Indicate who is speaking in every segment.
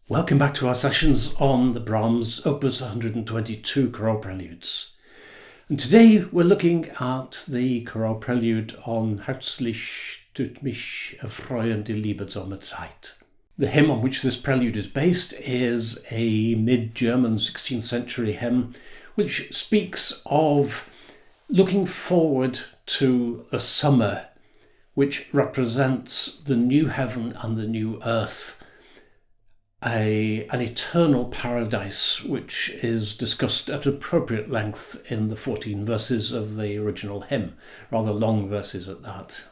Speaker 1: Welcome back to our sessions on the Brahms opus 122 chorale preludes. And today we're looking at the chorale prelude on Herzlich, mich, erfreuen, Zeit. The hymn on which this prelude is based is a mid-German 16th century hymn which speaks of looking forward to a summer which represents the new heaven and the new earth, an eternal paradise which is discussed at appropriate length in the 14 verses of the original hymn, rather long verses at that.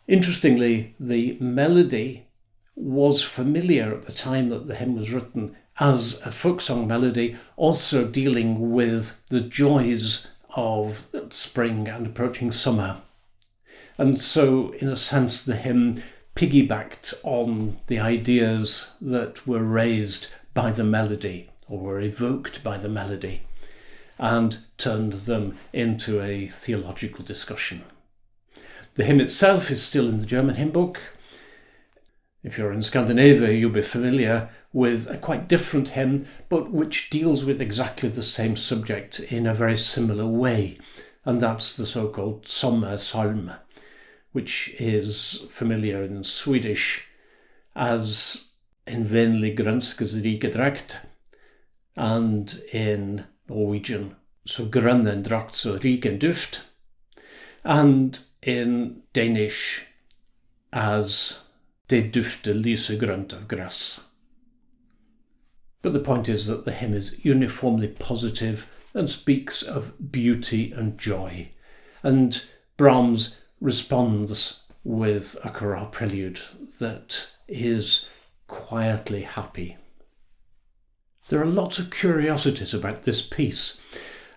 Speaker 1: Interestingly, the melody was familiar at the time that the hymn was written as a folk song melody, also dealing with the joys of spring and approaching summer. And so, in a sense, the hymn piggybacked on the ideas that were raised by the melody or were evoked by the melody and turned them into a theological discussion. The hymn itself is still in the German hymn book. If you're in Scandinavia, you'll be familiar with a quite different hymn, but which deals with exactly the same subject in a very similar way, and that's the so-called sommarpsalm, which is familiar in Swedish as En vänlig grönskas rike drakt, and in Norwegian Så grønn drakt så rik duft, and in Danish as Det dufter lysegrønt av græs. But the point is that the hymn is uniformly positive and speaks of beauty and joy, and Brahms responds with a chorale prelude that is quietly happy. There are lots of curiosities about this piece.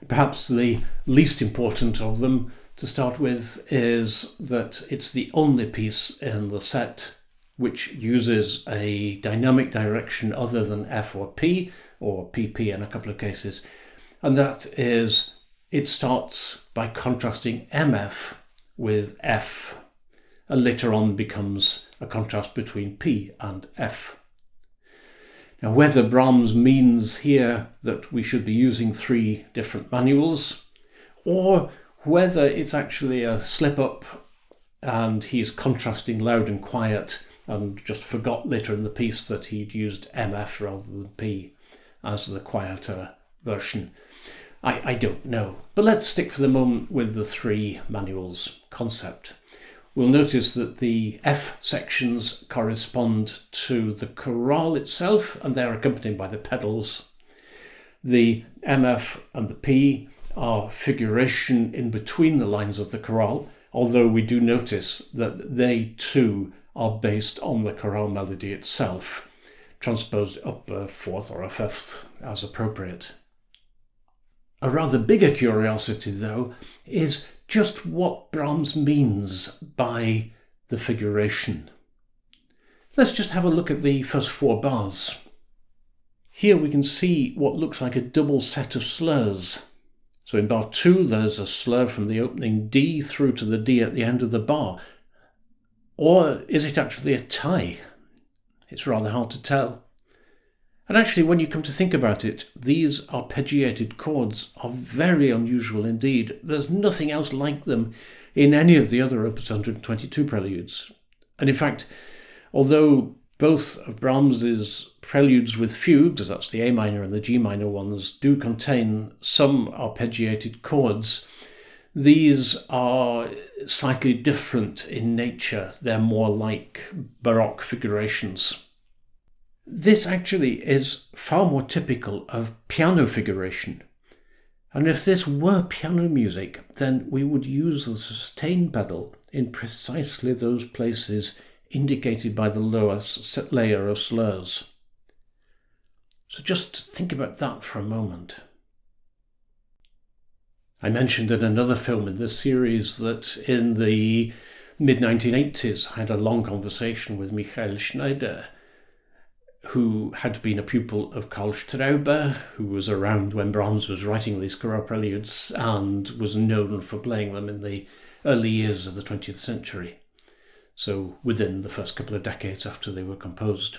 Speaker 1: Perhaps the least important of them to start with is that it's the only piece in the set which uses a dynamic direction other than F or P, or PP in a couple of cases, and that is it starts by contrasting MF with F, and later on becomes a contrast between P and F. Now, whether Brahms means here that we should be using three different manuals, or whether it's actually a slip-up and he's contrasting loud and quiet and just forgot later in the piece that he'd used MF rather than P as the quieter version, I don't know. But let's stick for the moment with the three manuals concept. We'll notice that the F sections correspond to the chorale itself, and they're accompanied by the pedals. The MF and the P are figuration in between the lines of the chorale, although we do notice that they too are based on the chorale melody itself, transposed up a fourth or a fifth as appropriate. A rather bigger curiosity, though, is just what Brahms means by the figuration. Let's just have a look at the first four bars. Here we can see what looks like a double set of slurs. So in bar 2 there's a slur from the opening D through to the D at the end of the bar. Or is it actually a tie? It's rather hard to tell. And actually, when you come to think about it, these arpeggiated chords are very unusual indeed. There's nothing else like them in any of the other opus 122 preludes. And in fact, although both of Brahms's preludes with fugues, that's the A minor and the G minor ones, do contain some arpeggiated chords, these are slightly different in nature. They're more like Baroque figurations. This actually is far more typical of piano figuration. And if this were piano music, then we would use the sustain pedal in precisely those places indicated by the lower layer of slurs. So just think about that for a moment. I mentioned in another film in this series that in the mid-1980s I had a long conversation with Michael Schneider, who had been a pupil of Karl Strauber, who was around when Brahms was writing these chorale preludes and was known for playing them in the early years of the 20th century, so within the first couple of decades after they were composed.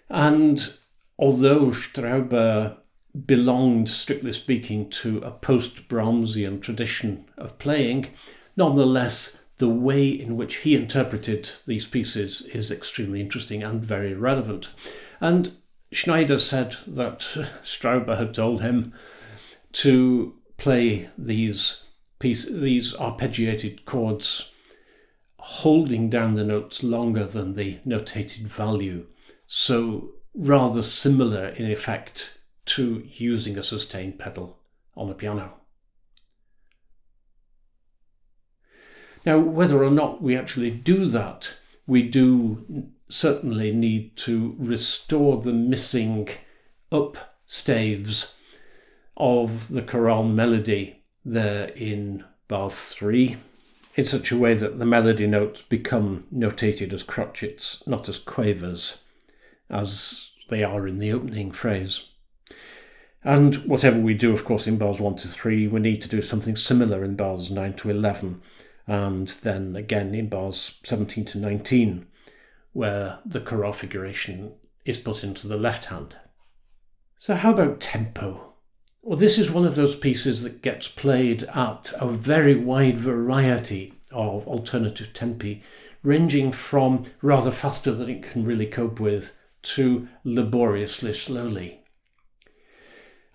Speaker 1: And although Straube belonged, strictly speaking, to a post-Brahmsian tradition of playing, nonetheless, the way in which he interpreted these pieces is extremely interesting and very relevant. And Schneider said that Straube had told him to play these arpeggiated chords holding down the notes longer than the notated value. So rather similar in effect to using a sustain pedal on a piano. Now, whether or not we actually do that, we do certainly need to restore the missing up staves of the chorale melody there in bars 3, in such a way that the melody notes become notated as crotchets, not as quavers, as they are in the opening phrase. And whatever we do, of course, in bars 1 to 3, we need to do something similar in bars 9 to 11, and then again in bars 17 to 19, where the chorale figuration is put into the left hand. So how about tempo? Well, this is one of those pieces that gets played at a very wide variety of alternative tempi, ranging from rather faster than it can really cope with to laboriously slowly.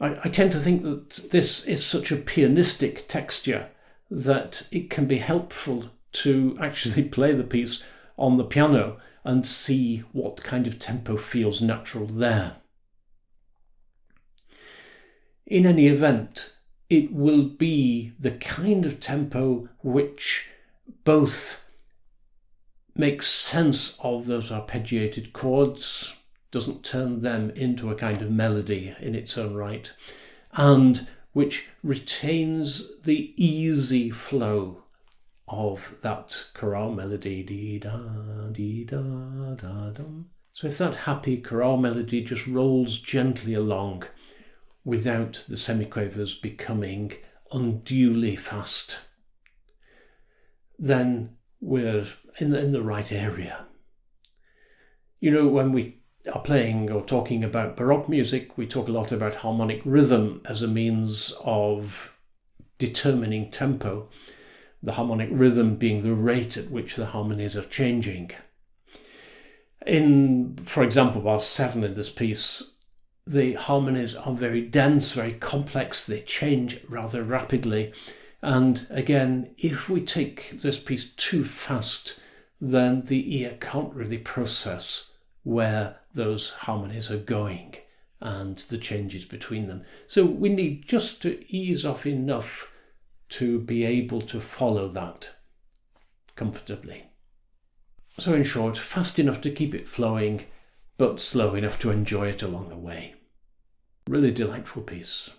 Speaker 1: I tend to think that this is such a pianistic texture that it can be helpful to actually play the piece on the piano and see what kind of tempo feels natural there. In any event, it will be the kind of tempo which both makes sense of those arpeggiated chords, doesn't turn them into a kind of melody in its own right, and which retains the easy flow of that chorale melody. Dee-da, dee-da, da-dum. So if that happy chorale melody just rolls gently along without the semiquavers becoming unduly fast, then we're in the right area. You know, when we are playing or talking about Baroque music, we talk a lot about harmonic rhythm as a means of determining tempo, the harmonic rhythm being the rate at which the harmonies are changing. In, for example, bar 7 in this piece, the harmonies are very dense, very complex, they change rather rapidly. And again, if we take this piece too fast, then the ear can't really process where those harmonies are going and the changes between them. So we need just to ease off enough to be able to follow that comfortably. So in short, fast enough to keep it flowing, but slow enough to enjoy it along the way. Really delightful piece.